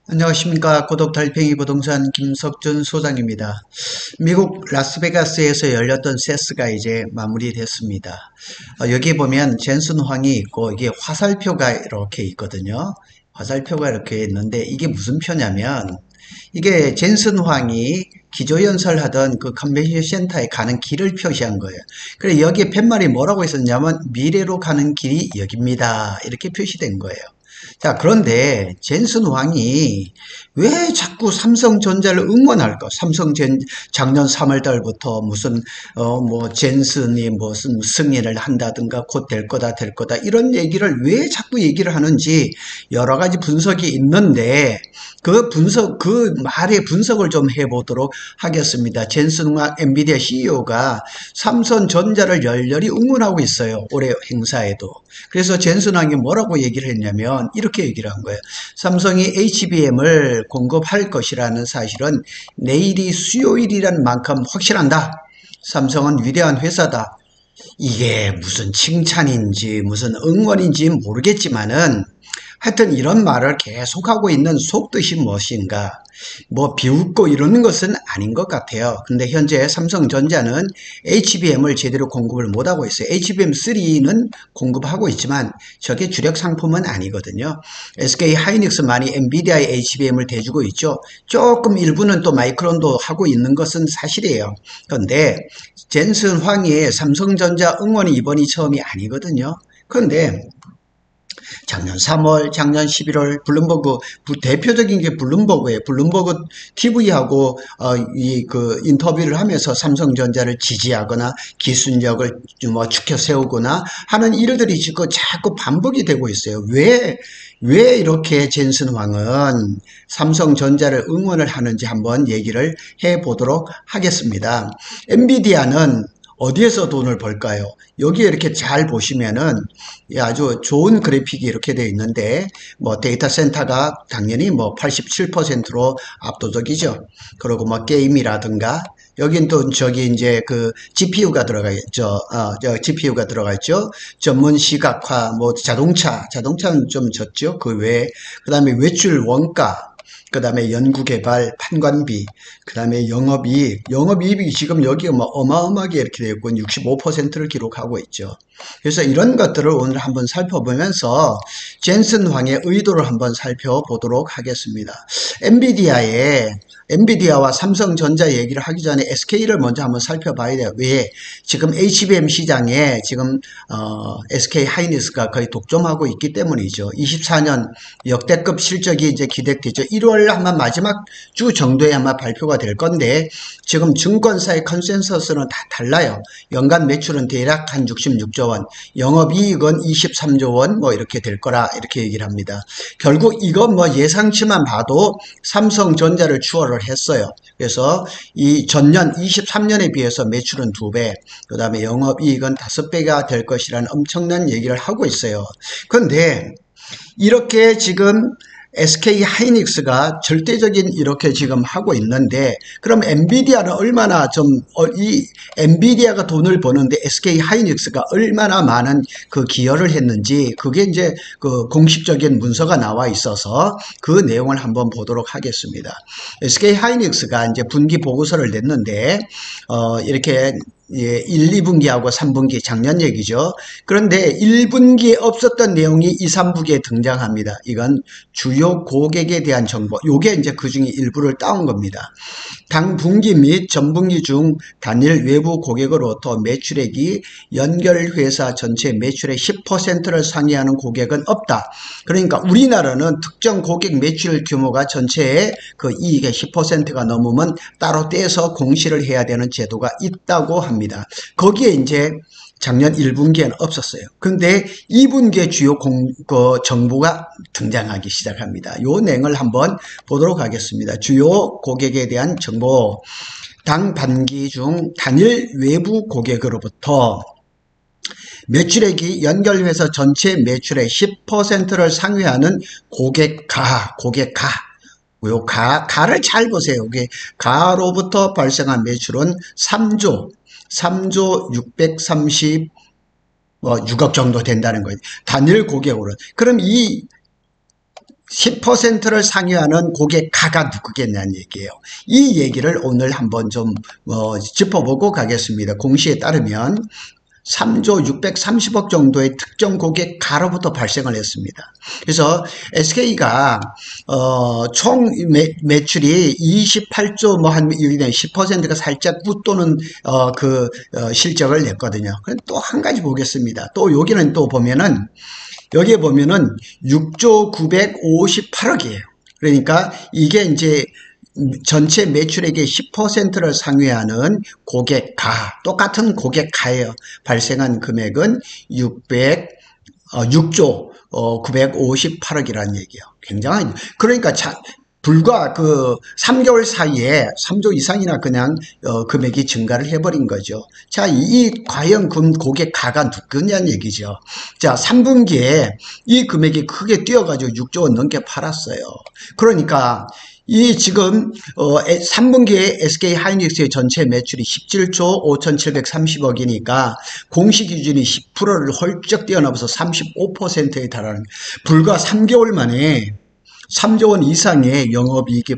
안녕하십니까. 구독 달팽이 부동산 김석준 소장입니다. 미국 라스베가스에서 열렸던 세스가 이제 마무리됐습니다. 여기 보면 젠슨 황이 있고 이게 화살표가 이렇게 있거든요. 화살표가 이렇게 있는데 이게 무슨 표냐면 이게 젠슨 황이 기조연설하던 그 컨벤션 센터에 가는 길을 표시한 거예요. 그래서 여기에 팻말이 뭐라고 있었냐면 미래로 가는 길이 여기입니다. 이렇게 표시된 거예요. 자, 그런데 젠슨 황이 왜 자꾸 삼성전자를 응원할까? 작년 3월 달부터 무슨 젠슨이 무슨 승인을 한다든가 곧 될 거다 될 거다 이런 얘기를 왜 자꾸 얘기를 하는지 여러 가지 분석이 있는데 그 말의 분석을 좀 해보도록 하겠습니다. 젠슨 황 엔비디아 CEO가 삼성전자를 열렬히 응원하고 있어요. 올해 행사에도. 그래서 젠슨 황이 뭐라고 얘기를 했냐면 이렇게 얘기를 한 거예요. 삼성이 HBM을 공급할 것이라는 사실은 내일이 수요일이란 만큼 확실한다. 삼성은 위대한 회사다. 이게 무슨 칭찬인지 무슨 응원인지 모르겠지만은 하여튼 이런 말을 계속하고 있는 속뜻이 무엇인가? 뭐 비웃고 이러는 것은 아닌 것 같아요. 근데 현재 삼성전자는 HBM을 제대로 공급을 못하고 있어요. HBM3는 공급하고 있지만 저게 주력 상품은 아니거든요. SK 하이닉스만이 엔비디아의 HBM을 대주고 있죠. 조금 일부는 또 마이크론도 하고 있는 것은 사실이에요. 그런데 젠슨 황의 삼성전자 응원이 이번이 처음이 아니거든요. 그런데 작년 3월, 작년 11월 블룸버그 대표적인 게 블룸버그예요. 블룸버그 TV하고 인터뷰를 하면서 삼성전자를 지지하거나 기술력을 축혀 세우거나 하는 일들이 지금 자꾸 반복이 되고 있어요. 왜 이렇게 젠슨 황은 삼성전자를 응원을 하는지 한번 얘기를 해보도록 하겠습니다. 엔비디아는 어디에서 돈을 벌까요? 여기에 이렇게 잘 보시면은 아주 좋은 그래픽이 이렇게 되어 있는데 데이터 센터가 당연히 87%로 압도적이죠. 그리고 게임이라든가 여긴 또 저기 이제 그 GPU가 들어가 있죠. GPU가 들어가 있죠. 전문 시각화 자동차는 좀 졌죠. 그 외에 그다음에 외출 원가 그 다음에 연구개발, 판관비, 그 다음에 영업이익이 지금 여기 어마어마하게 이렇게 되어 있고 65%를 기록하고 있죠. 그래서 이런 것들을 오늘 한번 살펴보면서 젠슨 황의 의도를 한번 살펴보도록 하겠습니다. 엔비디아와 삼성전자 얘기를 하기 전에 SK를 먼저 한번 살펴봐야 돼요. 왜? 지금 HBM 시장에 지금 SK 하이닉스가 거의 독점하고 있기 때문이죠. 24년 역대급 실적이 이제 기대되죠. 1월 아마 마지막 주 정도에 아마 발표가 될 건데 지금 증권사의 컨센서스는 다 달라요. 연간 매출은 대략 한 66조 원, 영업이익은 23조 원 이렇게 될 거라 이렇게 얘기를 합니다. 결국 이건 예상치만 봐도 삼성전자를 추월을 했어요. 그래서 이 전년 23년에 비해서 매출은 2배, 그 다음에 영업이익은 5배가 될 것이라는 엄청난 얘기를 하고 있어요. 그런데 이렇게 지금 SK 하이닉스가 절대적인 이렇게 지금 하고 있는데 그럼 엔비디아는 얼마나 이 엔비디아가 돈을 버는데 SK 하이닉스가 얼마나 많은 그 기여를 했는지 그게 이제 그 공식적인 문서가 나와 있어서 그 내용을 한번 보도록 하겠습니다. SK 하이닉스가 이제 분기 보고서를 냈는데 이렇게 1, 2분기하고 3분기 작년 얘기죠. 그런데 1분기에 없었던 내용이 2, 3분기에 등장합니다. 이건 주요 고객에 대한 정보. 요게 이제 그 중에 일부를 따온 겁니다. 당 분기 및 전분기 중 단일 외부 고객으로부터 매출액이 연결회사 전체 매출의 10%를 상회하는 고객은 없다. 그러니까 우리나라는 특정 고객 매출 규모가 전체의 그 이익의 10%가 넘으면 따로 떼서 공시를 해야 되는 제도가 있다고 합니다. 거기에 이제 작년 1분기에는 없었어요. 근데 2분기에 주요 정보가 등장하기 시작합니다. 요 내용을 한번 보도록 하겠습니다. 주요 고객에 대한 정보. 당 반기 중 단일 외부 고객으로부터 매출액이 연결회사 전체 매출의 10%를 상회하는 고객가. 요 가를 잘 보세요. 이게 가로부터 발생한 매출은 3조 636억 정도 된다는 거예요. 단일 고객으로. 그럼 이 10%를 상회하는 고객가가 누구겠냐는 얘기예요. 이 얘기를 오늘 한번 좀 짚어보고 가겠습니다. 공시에 따르면 3조 630억 정도의 특정 고객가로부터 발생을 했습니다. 그래서 SK가 총 매출이 28조 뭐 한 10%가 살짝 웃도는 실적을 냈거든요. 또 한 가지 보겠습니다. 또 여기는 또 보면은 여기에 보면은 6조 958억이에요. 그러니까 이게 이제 전체 매출액의 10%를 상회하는 고객가, 똑같은 고객가예요. 발생한 금액은 6조 958억이라는 얘기예요. 굉장한, 그러니까 불과 3개월 사이에 3조 이상이나 그냥 금액이 증가를 해버린 거죠. 자, 과연 고객가가 누구냐는 얘기죠. 자, 3분기에 이 금액이 크게 뛰어가지고 6조 원 넘게 팔았어요. 그러니까 이 지금 3분기에 SK하이닉스의 전체 매출이 17조 5,730억이니까 공시 기준이 10%를 훌쩍 뛰어넘어서 35%에 달하는, 불과 3개월 만에 3조 원 이상의 영업이익이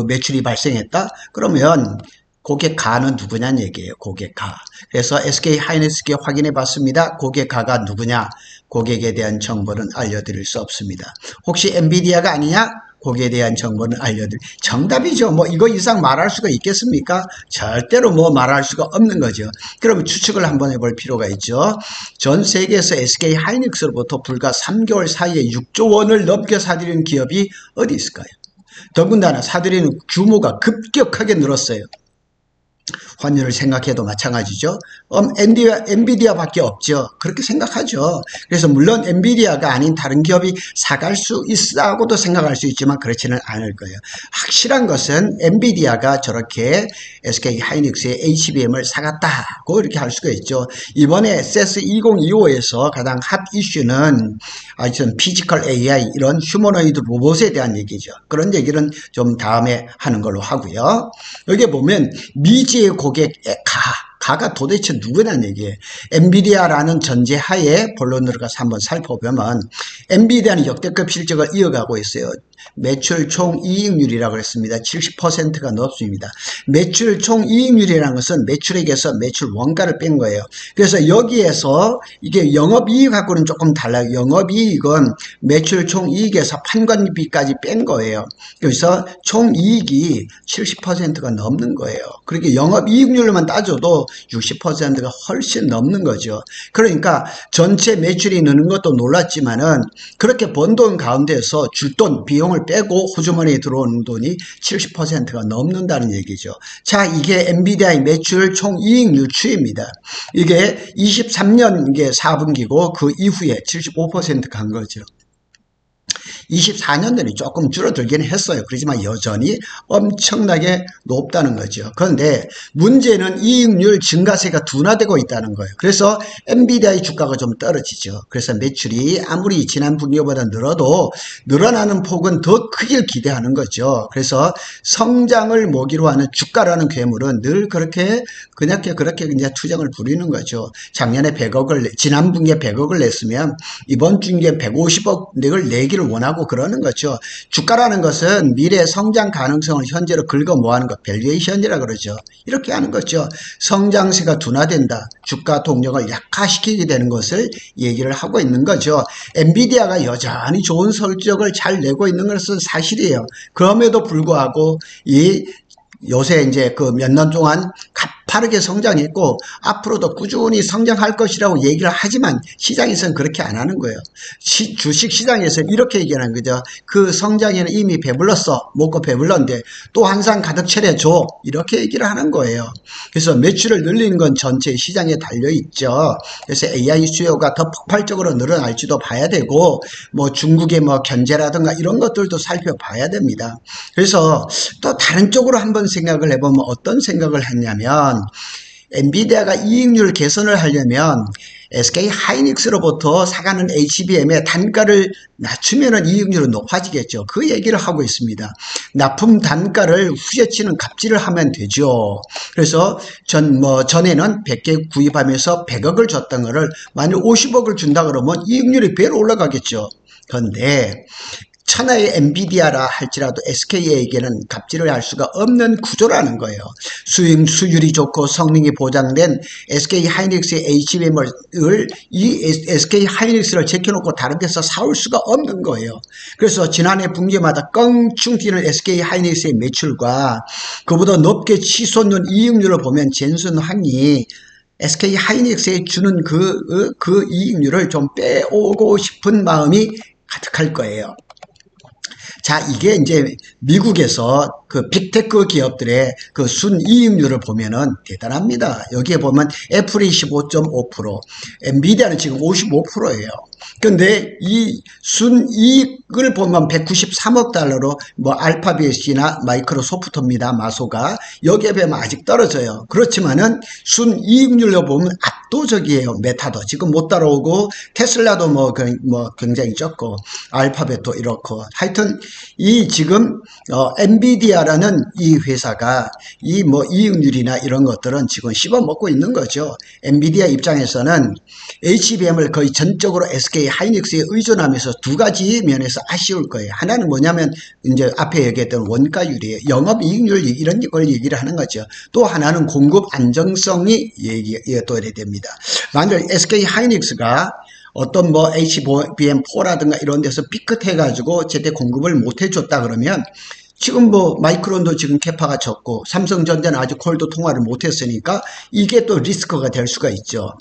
매출이 발생했다? 그러면 고객가는 누구냐는 얘기예요. 고객가. 그래서 SK하이닉스께 확인해 봤습니다. 고객가가 누구냐? 고객에 대한 정보는 알려드릴 수 없습니다. 혹시 엔비디아가 아니냐? 거기에 대한 정보는 정답이죠. 뭐 이거 이상 말할 수가 있겠습니까? 절대로 뭐 말할 수가 없는 거죠. 그러면 추측을 한번 해볼 필요가 있죠. 전 세계에서 SK하이닉스로부터 불과 3개월 사이에 6조 원을 넘겨 사들이는 기업이 어디 있을까요? 더군다나 사들이는 규모가 급격하게 늘었어요. 환율을 생각해도 마찬가지죠. 엔비디아밖에 없죠. 그렇게 생각하죠. 그래서 물론 엔비디아가 아닌 다른 기업이 사갈 수 있다고도 생각할 수 있지만 그렇지는 않을 거예요. 확실한 것은 엔비디아가 저렇게 SK하이닉스의 HBM을 사갔다고 이렇게 할 수가 있죠. 이번에 CES 2025에서 가장 핫 이슈는 피지컬 AI, 이런 휴머노이드 로봇에 대한 얘기죠. 그런 얘기는 좀 다음에 하는 걸로 하고요. 여기 보면 미지의 고객 가가 도대체 누구냐는 얘기예요. 엔비디아라는 전제하에 본론으로 가서 한번 살펴보면 엔비디아는 역대급 실적을 이어가고 있어요. 매출 총 이익률이라고 했습니다. 70%가 높습니다. 매출 총 이익률이라는 것은 매출액에서 매출 원가를 뺀 거예요. 그래서 여기에서 이게 영업이익하고는 조금 달라요. 영업이익은 매출 총 이익에서 판관비까지 뺀 거예요. 그래서 총 이익이 70%가 넘는 거예요. 그렇게 영업이익률만 따져도 60%가 훨씬 넘는 거죠. 그러니까 전체 매출이 느는 것도 놀랐지만은 그렇게 번 돈 가운데서 줄 돈, 비용을 빼고 호주머니에 들어오는 돈이 70%가 넘는다는 얘기죠. 자, 이게 엔비디아의 매출 총 이익률 추이입니다. 이게 23년 이게 4분기고 그 이후에 75% 간 거죠. 24년도에 조금 줄어들긴 했어요. 그렇지만 여전히 엄청나게 높다는 거죠. 그런데 문제는 이익률 증가세가 둔화되고 있다는 거예요. 그래서 엔비디아의 주가가 좀 떨어지죠. 그래서 매출이 아무리 지난 분기보다 늘어도 늘어나는 폭은 더 크길 기대하는 거죠. 그래서 성장을 모기로 하는 주가라는 괴물은 늘 그렇게 이제 투정을 부리는 거죠. 작년에 100억을, 지난 분기에 100억을 냈으면 이번 분기에 150억 내기를 원하고 그러는 거죠. 주가라는 것은 미래 성장 가능성을 현재로 긁어 모아는 것, 밸류에이션이라고 그러죠. 이렇게 하는 거죠. 성장세가 둔화된다. 주가 동력을 약화시키게 되는 것을 얘기를 하고 있는 거죠. 엔비디아가 여전히 좋은 성적을 잘 내고 있는 것은 사실이에요. 그럼에도 불구하고 요새 이제 몇 년 동안 가파르게 성장했고 앞으로도 꾸준히 성장할 것이라고 얘기를 하지만 시장에서는 그렇게 안 하는 거예요. 주식 시장에서 이렇게 얘기하는 거죠. 그 성장에는 이미 배불렀어. 먹고 배불렀는데 또 한 상 가득 차려줘. 이렇게 얘기를 하는 거예요. 그래서 매출을 늘리는 건 전체 시장에 달려있죠. 그래서 AI 수요가 더 폭발적으로 늘어날지도 봐야 되고 뭐 중국의 뭐 견제라든가 이런 것들도 살펴봐야 됩니다. 그래서 또 다른 쪽으로 한번 생각을 해보면 어떤 생각을 했냐면 엔비디아가 이익률 개선을 하려면 SK하이닉스로부터 사가는 HBM의 단가를 낮추면 이익률은 높아지겠죠. 그 얘기를 하고 있습니다. 납품 단가를 후려치는 갑질을 하면 되죠. 그래서 전에는 100개 구입하면서 100억을 줬던 거를 만약 50억을 준다 그러면 이익률이 배로 올라가겠죠. 그런데 천하의 엔비디아라 할지라도 SK에게는 갑질을 할 수가 없는 구조라는 거예요. 수율이 좋고 성능이 보장된 SK 하이닉스의 HBM을 이 SK 하이닉스를 제껴놓고 다른 데서 사올 수가 없는 거예요. 그래서 지난해 분기마다 껑충 뛰는 SK 하이닉스의 매출과 그보다 높게 치솟는 이익률을 보면 젠슨 황이 SK 하이닉스에 주는 그 이익률을 좀 빼오고 싶은 마음이 가득할 거예요. 자, 이게 이제 미국에서 그 빅테크 기업들의 그 순이익률을 보면은 대단합니다. 여기에 보면 애플이 15.5%, 엔비디아는 지금 55%예요. 근데 이 순이익을 보면 193억 달러로 뭐 알파벳이나 마이크로소프트입니다. 마소가 여기에 비하면 아직 떨어져요. 그렇지만은 순이익률로 보면 압도적이에요. 메타도 지금 못 따라오고 테슬라도 뭐 굉장히 적고 알파벳도 이렇고 하여튼 이 지금 엔비디아라는 이 회사가 이 뭐 이익률이나 이런 것들은 지금 씹어먹고 있는 거죠. 엔비디아 입장에서는 HBM을 거의 전적으로 SK 하이닉스에 의존하면서 두 가지 면에서 아쉬울 거예요. 하나는 뭐냐면 이제 앞에 얘기했던 원가율이에요. 영업이익률 이런 걸 얘기를 하는 거죠. 또 하나는 공급 안정성이 얘기해야 됩니다. 만약 SK 하이닉스가 어떤 뭐 HBM4라든가 이런 데서 삐끗해가지고 제때 공급을 못 해줬다 그러면 지금 뭐 마이크론도 지금 캐파가 적고 삼성전자는 아직 콜도 통화를 못 했으니까 이게 또 리스크가 될 수가 있죠.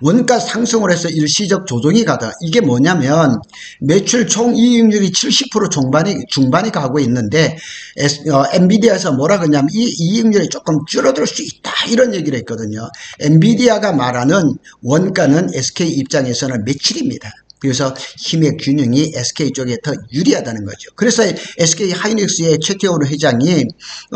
원가 상승을 해서 일시적 조정이 가다. 이게 뭐냐면 매출 총이익률이 70% 중반이 가고 있는데 엔비디아에서 뭐라 그러냐면 이 이익률이 조금 줄어들 수 있다 이런 얘기를 했거든요. 엔비디아가 말하는 원가는 SK 입장에서는 매출입니다. 그래서 힘의 균형이 SK 쪽에 더 유리하다는 거죠. 그래서 SK 하이닉스의 최태원 회장이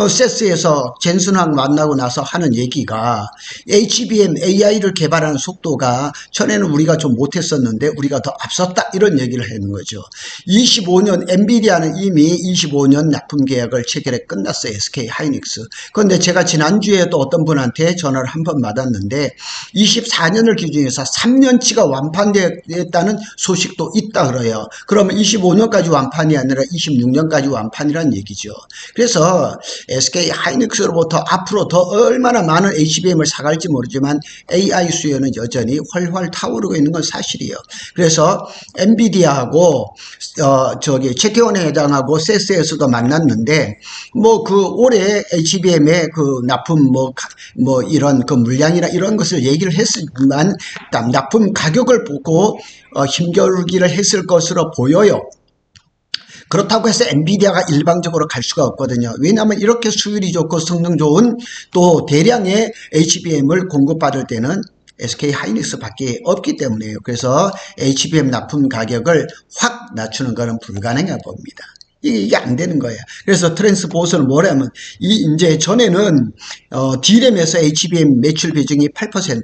세스에서 젠슨황 만나고 나서 하는 얘기가 HBM AI를 개발하는 속도가 전에는 우리가 좀 못했었는데 우리가 더 앞섰다 이런 얘기를 하는 거죠. 25년 엔비디아는 이미 25년 납품 계약을 체결해 끝났어요. SK 하이닉스. 그런데 제가 지난주에 또 어떤 분한테 전화를 한 번 받았는데 24년을 기준해서 3년치가 완판됐다는 소식도 있다 그래요. 그러면 25년까지 완판이 아니라 26년까지 완판이란 얘기죠. 그래서 SK 하이닉스로부터 앞으로 더 얼마나 많은 HBM을 사갈지 모르지만 AI 수요는 여전히 활활 타오르고 있는 건 사실이에요. 그래서 엔비디아하고 최태원 회장하고 세스에서도 만났는데 뭐 그 올해 HBM의 그 납품 뭐 이런 그 물량이나 이런 것을 얘기를 했지만 납품 가격을 보고 힘겨루기를 했을 것으로 보여요. 그렇다고 해서 엔비디아가 일방적으로 갈 수가 없거든요. 왜냐하면 이렇게 수율이 좋고 성능 좋은 또 대량의 HBM을 공급받을 때는 SK 하이닉스 밖에 없기 때문에요. 그래서 HBM 납품 가격을 확 낮추는 것은 불가능해 봅니다. 이게 안 되는 거예요. 그래서 트랜스포서는 뭐냐면 이제 전에는 D램에서 HBM 매출 비중이 8%,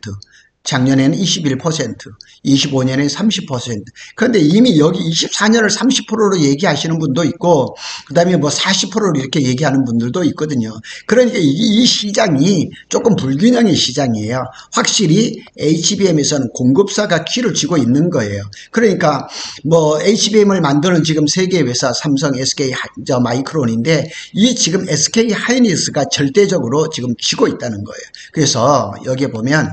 작년에는 21%, 25년에는 30%. 그런데 이미 여기 24년을 30%로 얘기하시는 분도 있고, 그 다음에 뭐 40%로 이렇게 얘기하는 분들도 있거든요. 그러니까 이 시장이 조금 불균형의 시장이에요. 확실히 HBM에서는 공급사가 키를 쥐고 있는 거예요. 그러니까 뭐 HBM을 만드는 지금 세계 회사 삼성, SK, 마이크론인데 이 지금 SK 하이닉스가 절대적으로 지금 쥐고 있다는 거예요. 그래서 여기에 보면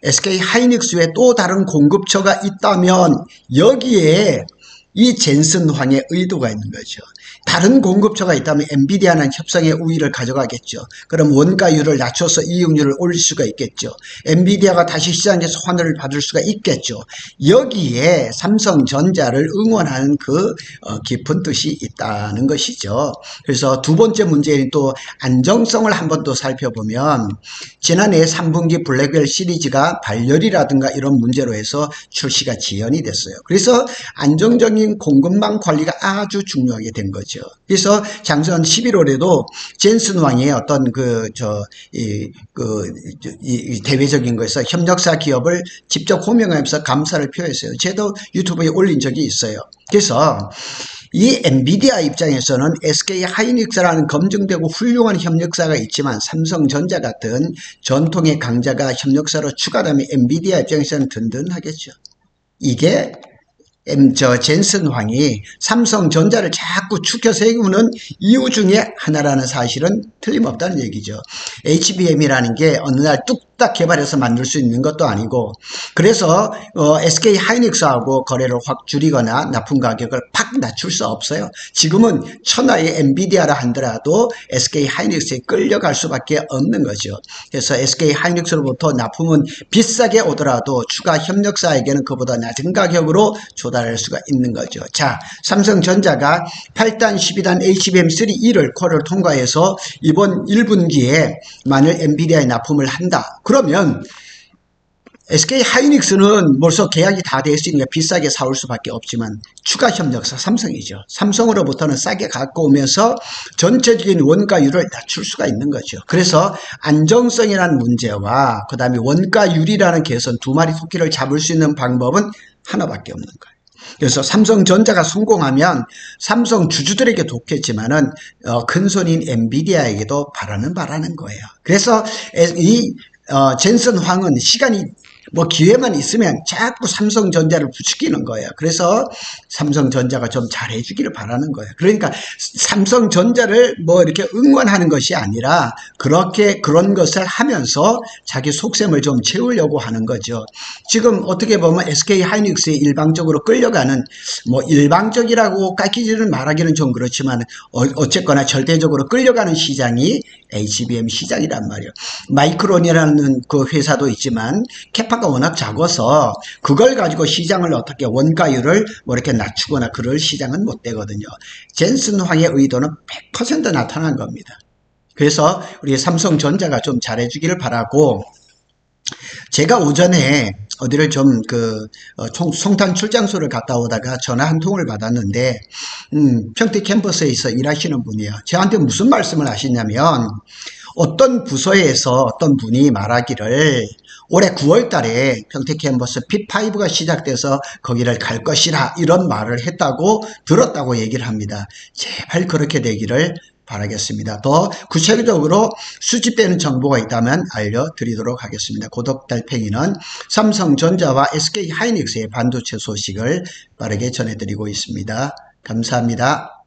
SK 하이닉스에 또 다른 공급처가 있다면 여기에 이 젠슨 황의 의도가 있는 거죠. 다른 공급처가 있다면 엔비디아는 협상의 우위를 가져가겠죠. 그럼 원가율을 낮춰서 이익률을 올릴 수가 있겠죠. 엔비디아가 다시 시장에서 환호를 받을 수가 있겠죠. 여기에 삼성전자를 응원하는 그 깊은 뜻이 있다는 것이죠. 그래서 두 번째 문제는 또 안정성을 한번 더 살펴보면 지난해 3분기 블랙벨 시리즈가 발열이라든가 이런 문제로 해서 출시가 지연이 됐어요. 그래서 안정적인 공급망 관리가 아주 중요하게 된 거죠. 그래서 작년 11월에도 젠슨 왕의 어떤 대외적인 거에서 협력사 기업을 직접 호명하면서 감사를 표했어요. 저도 유튜브에 올린 적이 있어요. 그래서 이 엔비디아 입장에서는 SK 하이닉스라는 검증되고 훌륭한 협력사가 있지만 삼성전자 같은 전통의 강자가 협력사로 추가되면 엔비디아 입장에서는 든든하겠죠. 이게 젠슨 황이 삼성전자를 자꾸 추켜 세우는 이유 중에 하나라는 사실은 틀림없다는 얘기죠. HBM이라는 게 어느 날 뚝딱 개발해서 만들 수 있는 것도 아니고, 그래서 SK 하이닉스하고 거래를 확 줄이거나 납품 가격을 팍 낮출 수 없어요. 지금은 천하의 엔비디아라 한더라도 SK 하이닉스에 끌려갈 수밖에 없는 거죠. 그래서 SK 하이닉스로부터 납품은 비싸게 오더라도 추가 협력사에게는 그보다 낮은 가격으로 조달할 수가 있는 거죠. 자, 삼성전자가 8단, 12단 HBM3E를 쿼를 통과해서 이번 1분기에 만일 엔비디아에 납품을 한다. 그러면 SK 하이닉스는 벌써 계약이 다 돼 있으니까 비싸게 사올 수밖에 없지만 추가 협력사 삼성이죠. 삼성으로부터는 싸게 갖고 오면서 전체적인 원가율을 낮출 수가 있는 거죠. 그래서 안정성이라는 문제와 그 다음에 원가율이라는 개선, 두 마리 토끼를 잡을 수 있는 방법은 하나밖에 없는 거예요. 그래서 삼성전자가 성공하면 삼성 주주들에게 좋겠지만은 큰손인 엔비디아에게도 바라는 거예요. 그래서 이 젠슨 황은 시간이 기회만 있으면 자꾸 삼성전자를 부추기는 거예요. 그래서 삼성전자가 좀 잘해주기를 바라는 거예요. 그러니까 삼성전자를 이렇게 응원하는 것이 아니라 그런 것을 하면서 자기 속셈을 좀 채우려고 하는 거죠. 지금 어떻게 보면 SK 하이닉스에 일방적으로 끌려가는, 일방적이라고 깎이지는 말하기는 좀 그렇지만 어쨌거나 절대적으로 끌려가는 시장이 HBM 시장이란 말이에요. 마이크론이라는 그 회사도 있지만 캐파가 워낙 작아서 그걸 가지고 시장을 어떻게 원가율을 이렇게 낮추거나 그럴 시장은 못 되거든요. 젠슨 황의 의도는 100% 나타난 겁니다. 그래서 우리 삼성전자가 좀 잘해주기를 바라고, 제가 오전에 어디를 좀 송탄 출장소를 갔다 오다가 전화 한 통을 받았는데 평택 캠퍼스에서 일하시는 분이에요. 저한테 무슨 말씀을 하시냐면, 어떤 부서에서 어떤 분이 말하기를 올해 9월 달에 평택 캠퍼스 P5가 시작돼서 거기를 갈 것이라 이런 말을 했다고 들었다고 얘기를 합니다. 제발 그렇게 되기를 바라겠습니다. 더 구체적으로 수집되는 정보가 있다면 알려드리도록 하겠습니다. 고독 달팽이는 삼성전자와 SK 하이닉스의 반도체 소식을 빠르게 전해드리고 있습니다. 감사합니다.